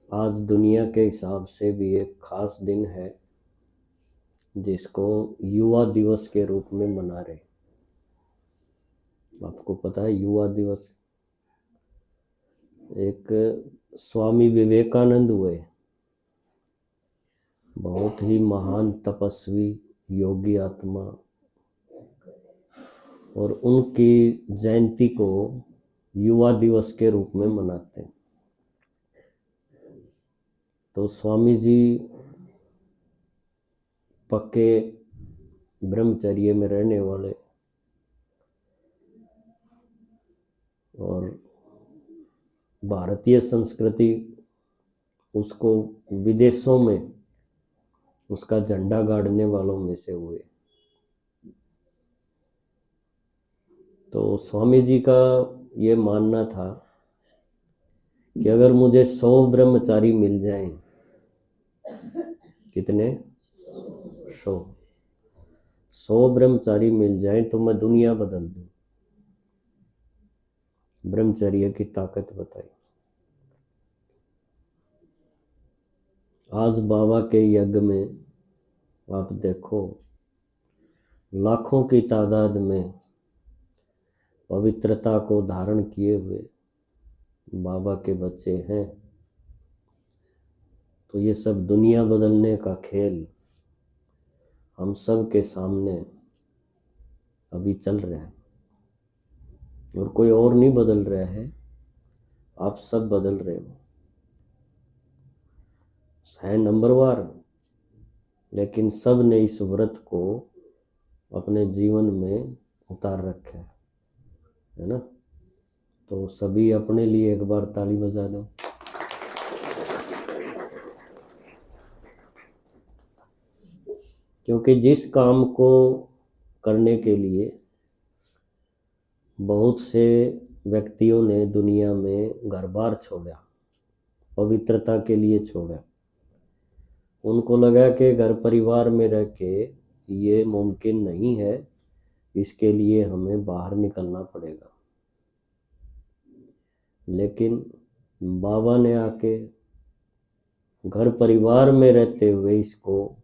आज दुनिया के हिसाब से भी एक खास दिन है जिसको युवा दिवस के रूप में मना रहे। आपको पता है युवा दिवस? एक स्वामी विवेकानंद हुए, बहुत ही महान तपस्वी योगी आत्मा, और उनकी जयंती को युवा दिवस के रूप में मनाते हैं। तो स्वामी जी पक्के ब्रह्मचर्य में रहने वाले और भारतीय संस्कृति उसको विदेशों में उसका झंडा गाड़ने वालों में से हुए। तो स्वामी जी का ये मानना था कि अगर मुझे 100 ब्रह्मचारी मिल जाएं, कितने? 100 ब्रह्मचारी मिल जाएं तो मैं दुनिया बदल दूं। ब्रह्मचर्य की ताकत बताई। आज बाबा के यज्ञ में आप देखो, लाखों की तादाद में पवित्रता को धारण किए हुए बाबा के बच्चे हैं। तो ये सब दुनिया बदलने का खेल हम सब के सामने अभी चल रहा है, और कोई और नहीं बदल रहा है, आप सब बदल रहे हो। है नंबरवार, लेकिन सब ने इस व्रत को अपने जीवन में उतार रखा है ना? तो सभी अपने लिए एक बार ताली बजा दो। क्योंकि जिस काम को करने के लिए बहुत से व्यक्तियों ने दुनिया में घर बार छोड़ा, पवित्रता के लिए छोड़ा, उनको लगा कि घर परिवार में रह के ये मुमकिन नहीं है, इसके लिए हमें बाहर निकलना पड़ेगा। लेकिन बाबा ने आके घर परिवार में रहते हुए इसको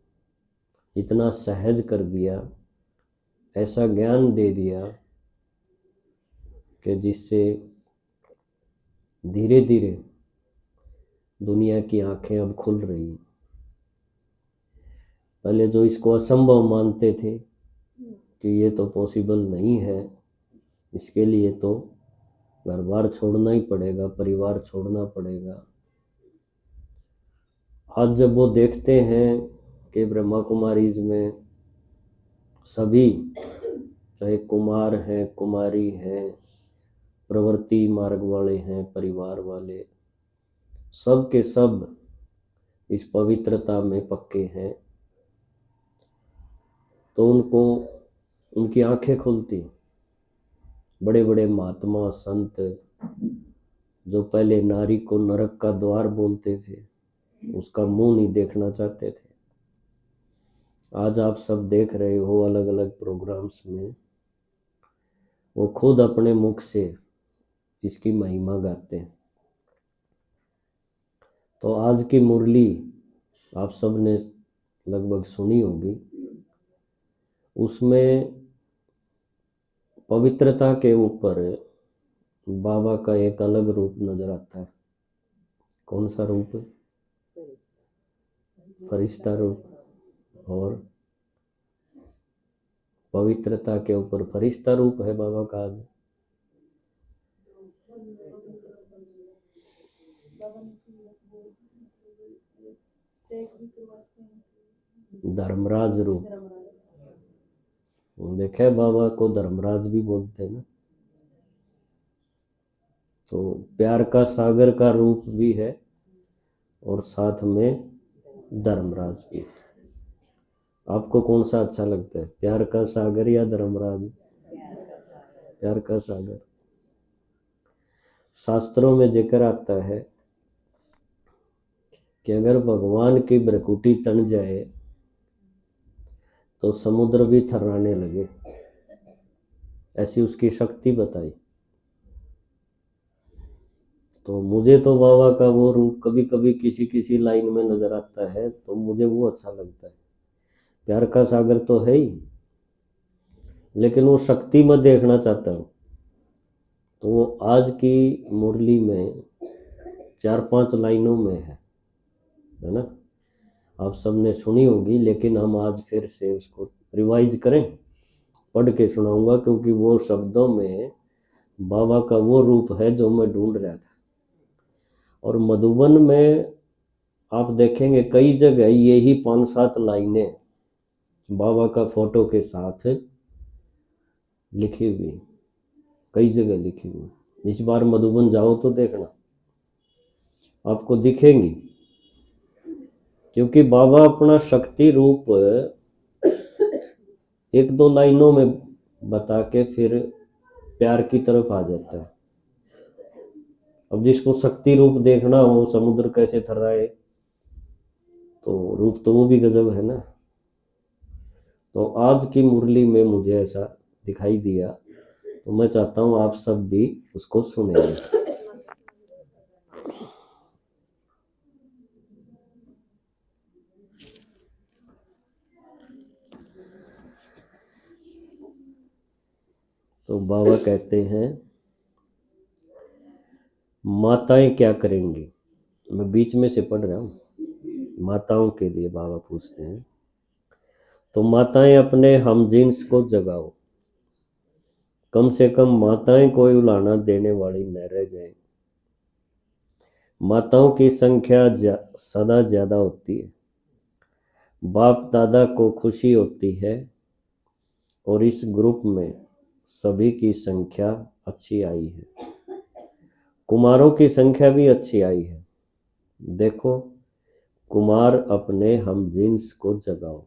इतना सहज कर दिया, ऐसा ज्ञान दे दिया कि जिससे धीरे धीरे दुनिया की आंखें अब खुल रही हैं। पहले जो इसको असंभव मानते थे कि ये तो पॉसिबल नहीं है, इसके लिए तो घर बार छोड़ना ही पड़ेगा, परिवार छोड़ना पड़ेगा, आज जब वो देखते हैं कि ब्रह्मा कुमारीज में सभी, चाहे कुमार हैं, कुमारी हैं, प्रवृत्ति मार्ग वाले हैं, परिवार वाले, सब के सब इस पवित्रता में पक्के हैं, तो उनको उनकी आंखें खुलती। बड़े बड़े महात्मा संत जो पहले नारी को नरक का द्वार बोलते थे, उसका मुंह नहीं देखना चाहते थे, आज आप सब देख रहे हो अलग अलग प्रोग्राम्स में, वो खुद अपने मुख से इसकी महिमा गाते हैं। तो आज की मुरली आप सब ने लगभग सुनी होगी, उसमें पवित्रता के ऊपर बाबा का एक अलग रूप नजर आता है। कौन सा रूप? फरिश्ता रूप। और पवित्रता के ऊपर फरिश्ता रूप है बाबा का आज। धर्मराज रूप। देखे बाबा को धर्मराज भी बोलते हैं ना। तो प्यार का सागर का रूप भी है और साथ में धर्मराज भी। आपको कौन सा अच्छा लगता है, प्यार का सागर या धर्मराज? प्यार का सागर। शास्त्रों में जिक्र आता है कि अगर भगवान की भ्रकुटी तन जाए तो समुद्र भी थर्राने लगे, ऐसी उसकी शक्ति बताई। तो मुझे तो बाबा का वो रूप कभी कभी किसी किसी लाइन में नजर आता है, तो मुझे वो अच्छा लगता है। प्यार का सागर तो है ही, लेकिन वो शक्ति में देखना चाहता हूँ। तो वो आज की मुरली में 4-5 लाइनों में है ना। आप सबने सुनी होगी, लेकिन हम आज फिर से उसको रिवाइज करें, पढ़ के सुनाऊंगा, क्योंकि वो शब्दों में बाबा का वो रूप है जो मैं ढूंढ रहा था। और मधुबन में आप देखेंगे कई जगह यही 5-7 लाइनें बाबा का फोटो के साथ लिखी हुई, कई जगह लिखी हुई। इस बार मधुबन जाओ तो देखना, आपको दिखेंगी, क्योंकि बाबा अपना शक्ति रूप 1-2 लाइनों में बता के फिर प्यार की तरफ आ जाता है। अब जिसको शक्ति रूप देखना हो, समुद्र कैसे थर्राए, तो रूप तो वो भी गजब है ना। तो आज की मुरली में मुझे ऐसा दिखाई दिया, तो मैं चाहता हूँ आप सब भी उसको सुनेंगे। तो बाबा कहते हैं, माताएं क्या करेंगी। मैं बीच में से पढ़ रहा हूँ, माताओं के लिए बाबा पूछते हैं। तो माताएं अपने हमजिन्स को जगाओ, कम से कम माताएं कोई उलाहना देने वाली न रह जाए। माताओं की संख्या सदा ज़्यादा होती है, बाप दादा को खुशी होती है, और इस ग्रुप में सभी की संख्या अच्छी आई है। कुमारों की संख्या भी अच्छी आई है। देखो, कुमार अपने हमजिन्स को जगाओ।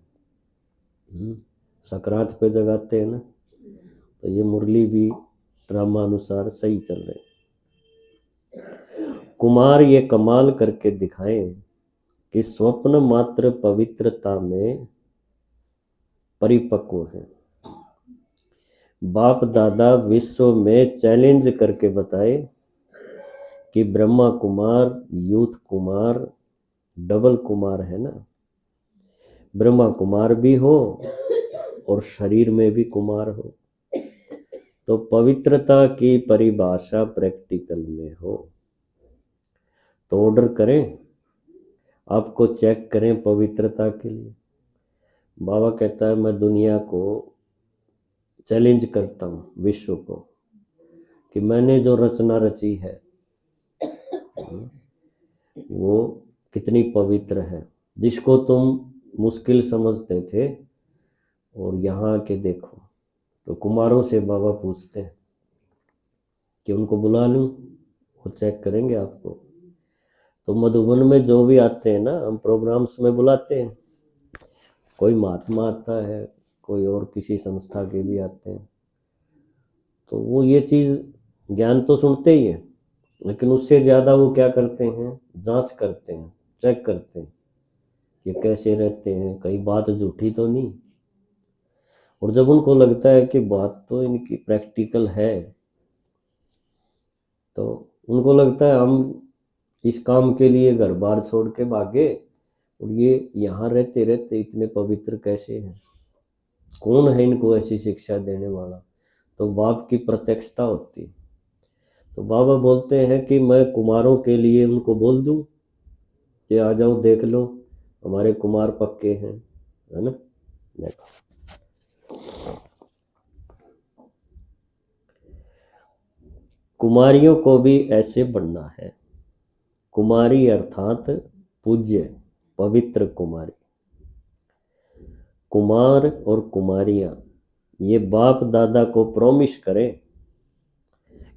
संक्रांत पे जगाते हैं ना, तो ये मुरली भी ड्रामा अनुसार सही चल रहे। कुमार ये कमाल करके दिखाएं कि स्वप्न मात्र पवित्रता में परिपक्व है। बाप दादा विश्व में चैलेंज करके बताए कि ब्रह्मा कुमार, यूथ कुमार, डबल कुमार है ना। ब्रह्मा कुमार भी हो और शरीर में भी कुमार हो, तो पवित्रता की परिभाषा प्रैक्टिकल में हो। तो ऑर्डर करें, आपको चेक करें पवित्रता के लिए। बाबा कहता है, मैं दुनिया को चैलेंज करता हूँ, विश्व को, कि मैंने जो रचना रची है वो कितनी पवित्र है। जिसको तुम मुश्किल समझते थे, और यहाँ के देखो। तो कुमारों से बाबा पूछते हैं कि उनको बुला लूं, वो चेक करेंगे आपको। तो मधुबन में जो भी आते हैं ना, हम प्रोग्राम्स में बुलाते हैं, कोई महात्मा आता है, कोई और किसी संस्था के भी आते हैं, तो वो ये चीज़ ज्ञान तो सुनते ही हैं, लेकिन उससे ज़्यादा वो क्या करते हैं, जांच करते हैं, चेक करते हैं ये कैसे रहते हैं, कहीं बात झूठी तो नहीं। और जब उनको लगता है कि बात तो इनकी प्रैक्टिकल है, तो उनको लगता है हम इस काम के लिए घर बार छोड़ के भागे, और ये यहाँ रहते रहते इतने पवित्र कैसे हैं, कौन है इनको ऐसी शिक्षा देने वाला। तो बाप की प्रत्यक्षता होती। तो बाबा बोलते हैं कि मैं कुमारों के लिए उनको बोल दूं कि आ जाओ देख लो, हमारे कुमार पक्के हैं, है ना। देखो, कुमारियों को भी ऐसे बनना है। कुमारी अर्थात पूज्य, पवित्र कुमारी। कुमार और कुमारियां ये बाप दादा को प्रॉमिस करें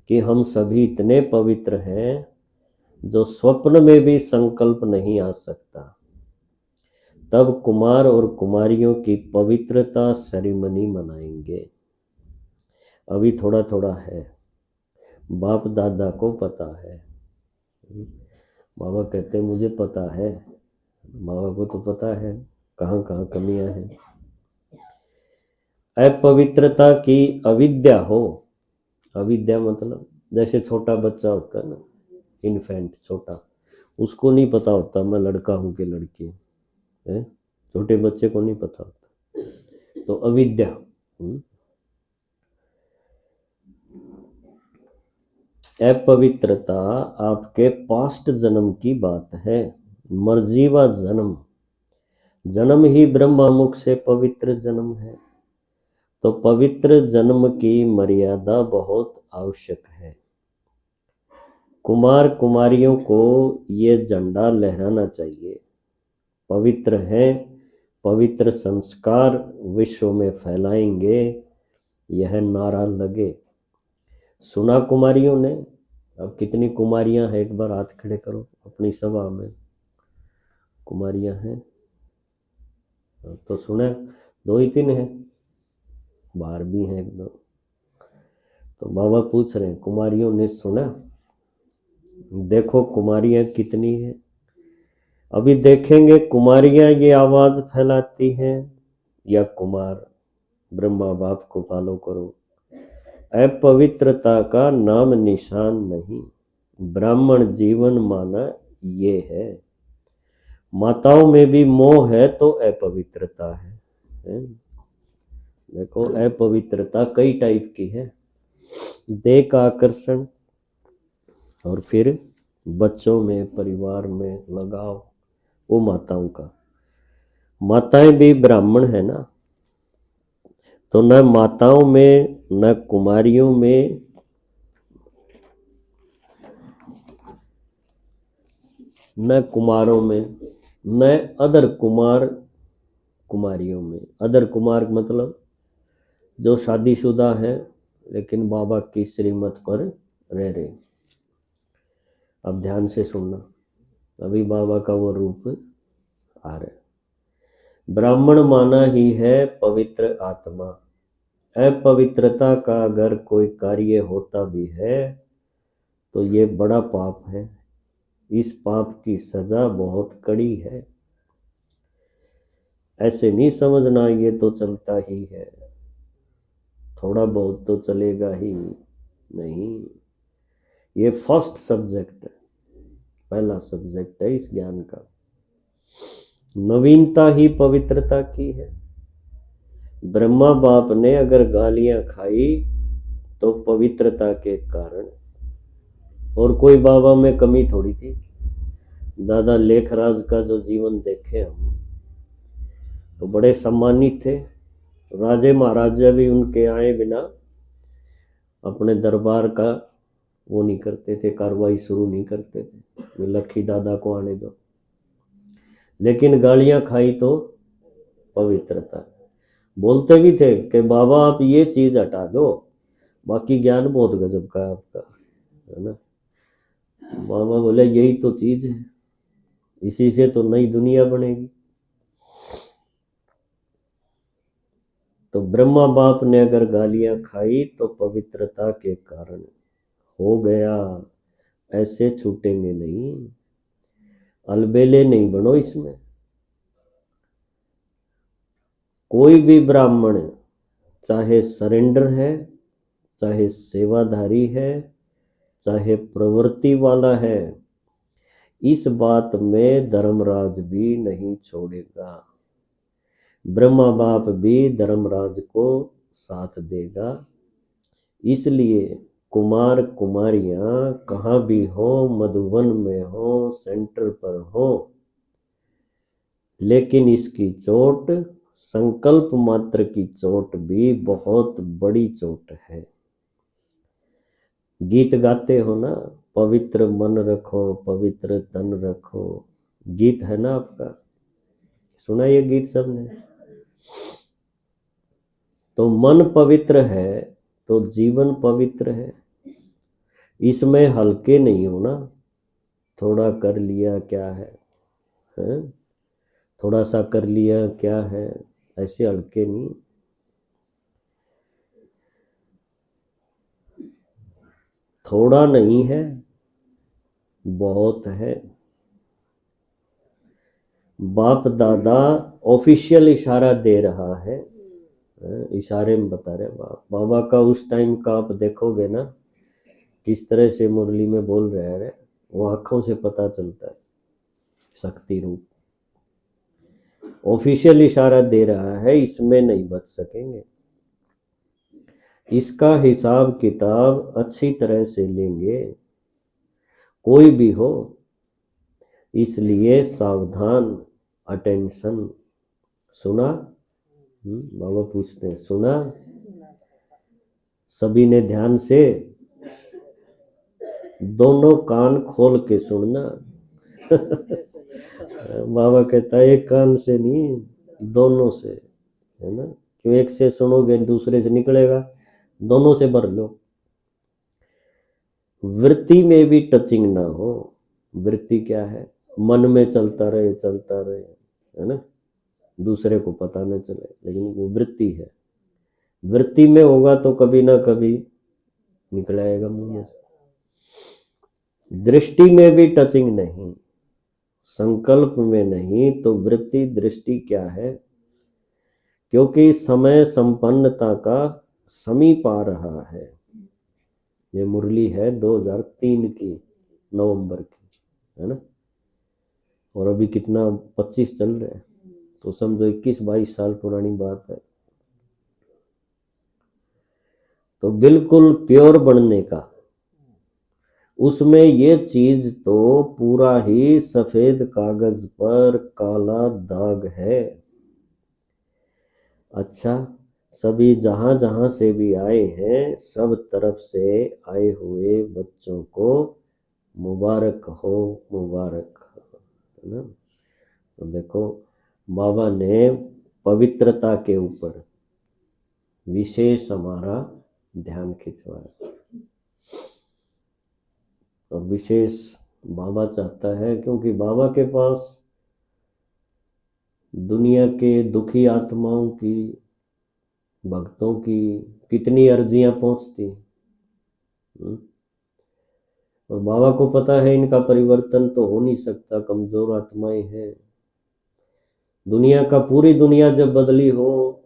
कि हम सभी इतने पवित्र हैं जो स्वप्न में भी संकल्प नहीं आ सकता। तब कुमार और कुमारियों की पवित्रता सेरेमनी मनाएंगे। अभी थोड़ा थोड़ा है, बाप दादा को पता है। बाबा कहते हैं मुझे पता है, बाबा को तो पता है कहाँ कहाँ कमियां हैं। अपवित्रता की अविद्या हो, अविद्या मतलब जैसे छोटा बच्चा होता है ना, इन्फेंट छोटा, उसको नहीं पता होता मैं लड़का हूँ कि लड़की है, छोटे बच्चे को नहीं पता होता। तो अविद्या। अपवित्रता आपके पास्ट जन्म की बात है। मर्जी व जन्म, जन्म ही ब्रह्ममुख से पवित्र जन्म है। तो पवित्र जन्म की मर्यादा बहुत आवश्यक है। कुमार कुमारियों को ये झंडा लहराना चाहिए, पवित्र है, पवित्र संस्कार विश्व में फैलाएंगे, यह नारा लगे। सुना कुमारियों ने? अब कितनी कुमारियां हैं, एक बार हाथ खड़े करो अपनी सभा में। कुमारियां हैं तो सुने, 2 ही 3 हैं, बाहर भी हैं एकदम। तो बाबा पूछ रहे हैं कुमारियों ने सुना? देखो कुमारियां कितनी हैं। अभी देखेंगे कुमारियां ये आवाज फैलाती हैं या कुमार। ब्रह्मा बाप को फॉलो करो। अपवित्रता का नाम निशान नहीं, ब्राह्मण जीवन माना ये है। माताओं में भी मोह है तो अपवित्रता है। देखो अपवित्रता कई टाइप की है। देह का आकर्षण, और फिर बच्चों में, परिवार में लगाव, वो माताओं का। माताएं भी ब्राह्मण है ना, तो न माताओं में, न कुमारियों में, न कुमारों में, न अदर कुमार कुमारियों में। अदर कुमार मतलब जो शादीशुदा है लेकिन बाबा की श्रीमत पर रह रहे। अब ध्यान से सुनना, अभी बाबा का वो रूप आ रहा है। ब्राह्मण माना ही है पवित्र आत्मा। अपवित्रता का अगर कोई कार्य होता भी है तो ये बड़ा पाप है। इस पाप की सजा बहुत कड़ी है। ऐसे नहीं समझना ये तो चलता ही है, थोड़ा बहुत तो चलेगा ही नहीं। ये फर्स्ट सब्जेक्ट है, पहला सब्जेक्ट है इस ज्ञान का। नवीनता ही पवित्रता की है। ब्रह्मा बाप ने अगर गालियां खाई तो पवित्रता के कारण, और कोई बाबा में कमी थोड़ी थी। दादा लेखराज का जो जीवन देखे हम तो बड़े सम्मानित थे। राजे महाराजा भी उनके आए बिना अपने दरबार का वो नहीं करते थे, कार्रवाई शुरू नहीं करते थे, लखी दादा को आने दो। लेकिन गालियां खाई तो पवित्रता। बोलते भी थे कि बाबा आप ये चीज हटा दो, बाकी ज्ञान बहुत गजब का है आपका, है ना। बाबा बोले यही तो चीज है, इसी से तो नई दुनिया बनेगी। तो ब्रह्मा बाप ने अगर गालियां खाई तो पवित्रता के कारण हो गया, ऐसे छूटेंगे नहीं। अलबेले नहीं बनो इसमें। कोई भी ब्राह्मण चाहे सरेंडर है, चाहे सेवाधारी है, चाहे प्रवृत्ति वाला है, इस बात में धर्मराज भी नहीं छोड़ेगा। ब्रह्मा बाप भी धर्मराज को साथ देगा। इसलिए कुमार कुमारियां कहाँ भी हो, मधुबन में हो, सेंटर पर हो, लेकिन इसकी चोट, संकल्प मात्र की चोट भी बहुत बड़ी चोट है। गीत गाते हो ना, पवित्र मन रखो, पवित्र तन रखो, गीत है ना आपका, सुना ये गीत सबने? तो मन पवित्र है तो जीवन पवित्र है। इसमें हल्के नहीं होना, थोड़ा कर लिया क्या है? थोड़ा सा कर लिया क्या है, ऐसे हल्के नहीं। थोड़ा नहीं है, बहुत है। बाप दादा ऑफिशियल इशारा दे रहा है, इशारे में बता रहे बाप। बाबा का उस टाइम का आप देखोगे ना, किस तरह से मुरली में बोल रहे हैं, वो आँखों से पता चलता है, शक्ति रूप। ऑफिशियल इशारा दे रहा है, इसमें नहीं बच सकेंगे, इसका हिसाब किताब अच्छी तरह से लेंगे, कोई भी हो, इसलिए सावधान, अटेंशन। सुना? बाबा पूछते हैं, सुना? सभी ने ध्यान से दोनों कान खोल के सुनना। बाबा कहता है एक कान से नहीं, दोनों से, है ना? क्यों एक से सुनोगे दूसरे से निकलेगा, दोनों से भर लो। वृत्ति में भी टचिंग ना हो। वृत्ति क्या है? मन में चलता रहे, है ना, दूसरे को पता न चले, लेकिन वो वृत्ति है। वृत्ति में होगा तो कभी ना कभी निकल आएगा मुंह में। दृष्टि में भी टचिंग नहीं, संकल्प में नहीं, तो वृत्ति दृष्टि क्या है? क्योंकि समय संपन्नता का समीप आ रहा है। ये मुरली है 2003 की, नवंबर की, है ना, और अभी कितना 25 चल रहा है, तो समझो 21-22 साल पुरानी बात है। तो बिल्कुल प्योर बनने का, उसमें ये चीज तो पूरा ही सफेद कागज पर काला दाग है। अच्छा, सभी जहां जहां से भी आए हैं, सब तरफ से आए हुए बच्चों को मुबारक हो, मुबारक हो, है ना। तो देखो, बाबा ने पवित्रता के ऊपर विशेष हमारा ध्यान खिंचवाया। और विशेष बाबा चाहता है, क्योंकि बाबा के पास दुनिया के दुखी आत्माओं की, भक्तों की कितनी अर्जियां पहुंचती, और बाबा को पता है इनका परिवर्तन तो हो नहीं सकता, कमजोर आत्माएं हैं। दुनिया का, पूरी दुनिया जब बदली हो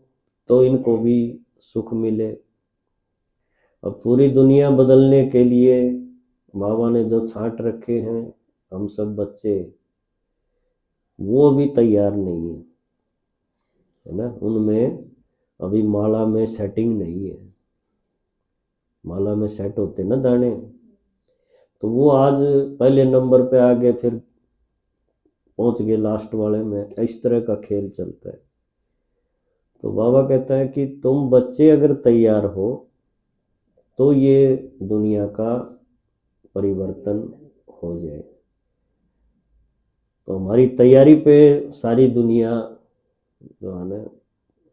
तो इनको भी सुख मिले। और पूरी दुनिया बदलने के लिए बाबा ने जो छांट रखे हैं हम सब बच्चे, वो भी तैयार नहीं है ना। उनमें अभी माला में सेटिंग नहीं है। माला में सेट होते ना दाने, तो वो आज पहले नंबर पे आ गए, फिर पहुंच गए लास्ट वाले में। इस तरह का खेल चलता है। तो बाबा कहता है कि तुम बच्चे अगर तैयार हो तो ये दुनिया का परिवर्तन हो जाए। तो हमारी तैयारी पे सारी दुनिया जो है ना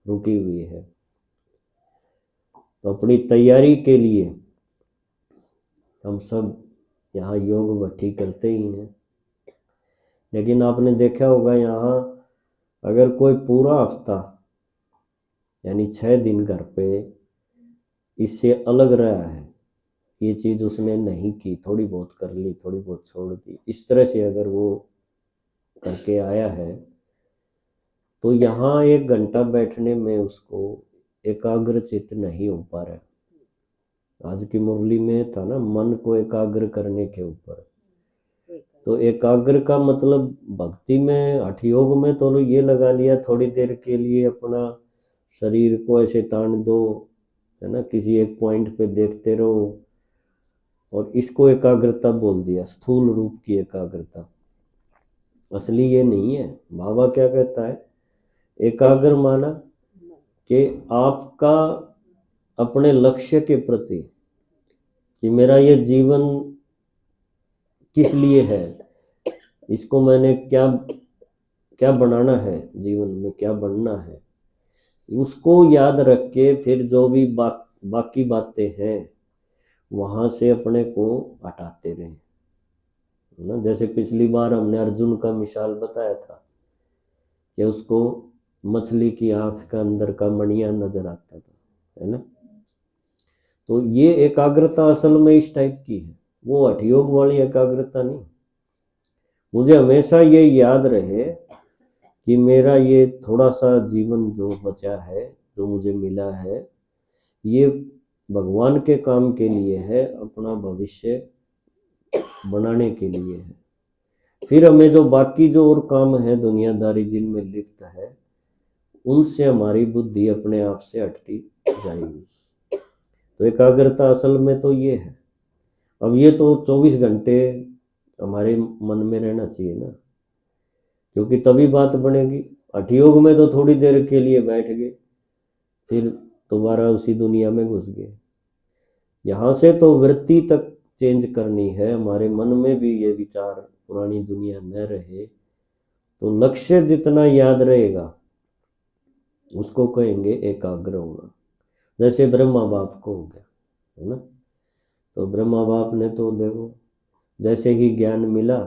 रुकी हुई है। तो अपनी तैयारी के लिए हम सब यहाँ योग भट्टी करते ही हैं। लेकिन आपने देखा होगा यहाँ अगर कोई पूरा हफ्ता यानी 6 दिन घर पे इससे अलग रहा है, ये चीज़ उसने नहीं की, थोड़ी बहुत कर ली, थोड़ी बहुत छोड़ दी, इस तरह से अगर वो करके आया है, तो यहाँ 1 घंटा बैठने में उसको एकाग्र चित्त नहीं हो पा रहा है। आज की मुरली में था ना, मन को एकाग्र करने के ऊपर। तो एकाग्र का मतलब भक्ति में, हठ योग में तो ये लगा लिया थोड़ी देर के लिए अपना शरीर को ऐसे तान दो, है ना, किसी एक पॉइंट पे देखते रहो, और इसको एकाग्रता बोल दिया, स्थूल रूप की एकाग्रता। असली ये नहीं है। बाबा क्या कहता है? एकाग्र माना कि आपका अपने लक्ष्य के प्रति, कि मेरा ये जीवन किस लिए है, इसको मैंने क्या क्या बनाना है, जीवन में क्या बनना है, उसको याद रख के फिर जो भी बाकी बातें हैं वहाँ से अपने को हटाते रहें ना। जैसे पिछली बार हमने अर्जुन का मिसाल बताया था कि उसको मछली की आंख का अंदर का मणिया नजर आता था, है ना। तो ये एकाग्रता असल में इस टाइप की है, वो हठ योग वाली एकाग्रता नहीं। मुझे हमेशा ये याद रहे कि मेरा ये थोड़ा सा जीवन जो बचा है, जो मुझे मिला है, ये भगवान के काम के लिए है, अपना भविष्य बनाने के लिए है। फिर हमें जो बाकी जो और काम है दुनियादारी जिनमें लिप्त है, उनसे हमारी बुद्धि अपने आप से हटती जाएगी। तो एकाग्रता असल में तो ये है। अब ये तो 24 घंटे हमारे मन में रहना चाहिए ना, क्योंकि तभी बात बनेगी। हठयोग में तो थोड़ी देर के लिए बैठ गए, फिर दोबारा उसी दुनिया में घुस गए। यहाँ से तो वृत्ति तक चेंज करनी है, हमारे मन में भी ये विचार पुरानी दुनिया न रहे। तो लक्ष्य जितना याद रहेगा उसको कहेंगे एकाग्र होना। जैसे ब्रह्मा बाप को हो गया, है ना। तो ब्रह्मा बाप ने तो देखो जैसे ही ज्ञान मिला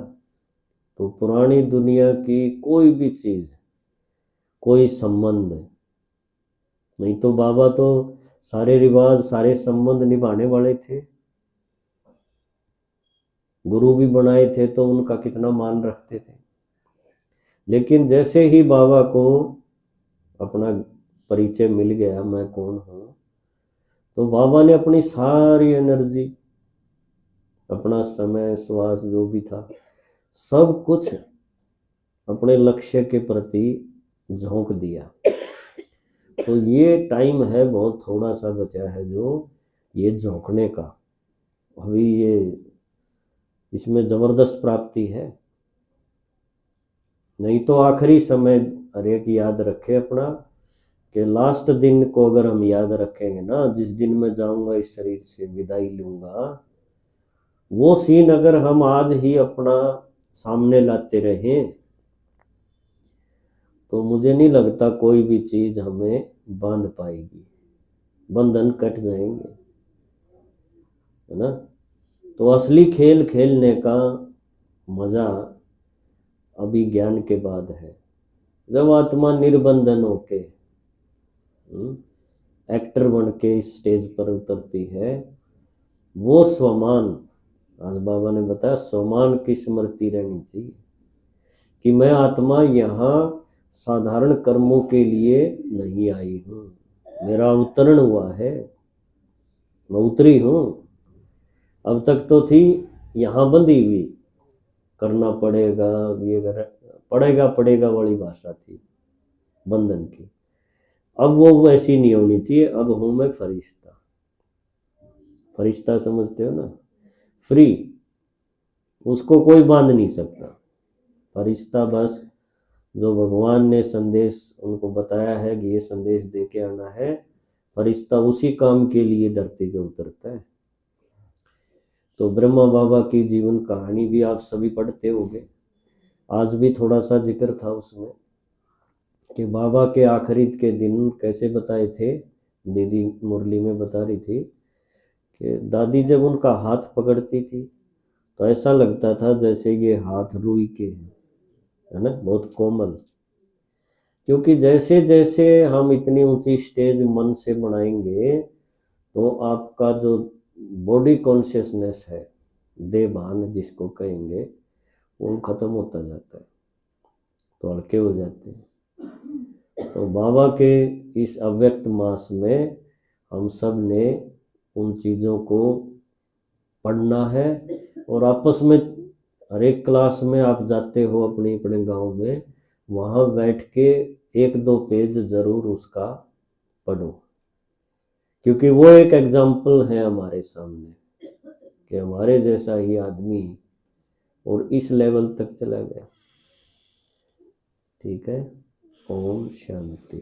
तो पुरानी दुनिया की कोई भी चीज, कोई संबंध नहीं, तो बाबा तो सारे रिवाज सारे संबंध निभाने वाले थे, गुरु भी बनाए थे तो उनका कितना मान रखते थे। लेकिन जैसे ही बाबा को अपना परिचय मिल गया, मैं कौन हूँ, तो बाबा ने अपनी सारी एनर्जी, अपना समय, श्वास जो भी था, सब कुछ अपने लक्ष्य के प्रति झोंक दिया। तो ये टाइम है, बहुत थोड़ा सा बचा है जो ये झोंकने का। अभी ये इसमें जबरदस्त प्राप्ति है। नहीं तो आखिरी समय हर एक याद रखे अपना, कि लास्ट दिन को अगर हम याद रखेंगे ना, जिस दिन मैं जाऊंगा इस शरीर से विदाई लूंगा, वो सीन अगर हम आज ही अपना सामने लाते रहें तो मुझे नहीं लगता कोई भी चीज हमें बांध पाएगी, बंधन कट जाएंगे, है ना। तो असली खेल खेलने का मजा अभी ज्ञान के बाद है, जब आत्मा निर्बंधन होके एक्टर बन के इस स्टेज पर उतरती है। वो स्वमान, आज बाबा ने बताया, स्वमान की स्मृति रहनी चाहिए कि मैं आत्मा यहाँ साधारण कर्मों के लिए नहीं आई हूँ, मेरा अवतरण हुआ है, मैं उतरी हूँ। अब तक तो थी यहाँ बंधी हुई, करना पड़ेगा, ये पड़ेगा वाली भाषा थी बंधन की। अब वो वैसी नहीं होनी चाहिए। अब हूँ मैं फरिश्ता। फरिश्ता समझते हो ना, फ्री, उसको कोई बांध नहीं सकता। फरिश्ता बस जो भगवान ने संदेश उनको बताया है कि ये संदेश दे के आना है, फरिश्ता उसी काम के लिए धरती पे उतरता है। तो ब्रह्मा बाबा की जीवन कहानी भी आप सभी पढ़ते होंगे, आज भी थोड़ा सा जिक्र था उसमें कि बाबा के आखिरी के दिन कैसे बताए थे। दीदी मुरली में बता रही थी कि दादी जब उनका हाथ पकड़ती थी तो ऐसा लगता था जैसे ये हाथ रुई के हैं, है ना, बहुत कोमल। क्योंकि जैसे जैसे हम इतनी ऊंची स्टेज मन से बनाएंगे तो आपका जो बॉडी कॉन्शियसनेस है, देहभान जिसको कहेंगे, वो खत्म होता जाता है, तो हल्के हो जाते हैं। तो बाबा के इस अव्यक्त मास में हम सब ने उन चीज़ों को पढ़ना है, और आपस में हर एक क्लास में आप जाते हो अपने अपने गांव में, वहाँ बैठ के 1-2 पेज ज़रूर उसका पढ़ो, क्योंकि वो एक एग्जाम्पल है हमारे सामने कि हमारे जैसा ही आदमी और इस लेवल तक चला गया। ठीक है, ओम शांति।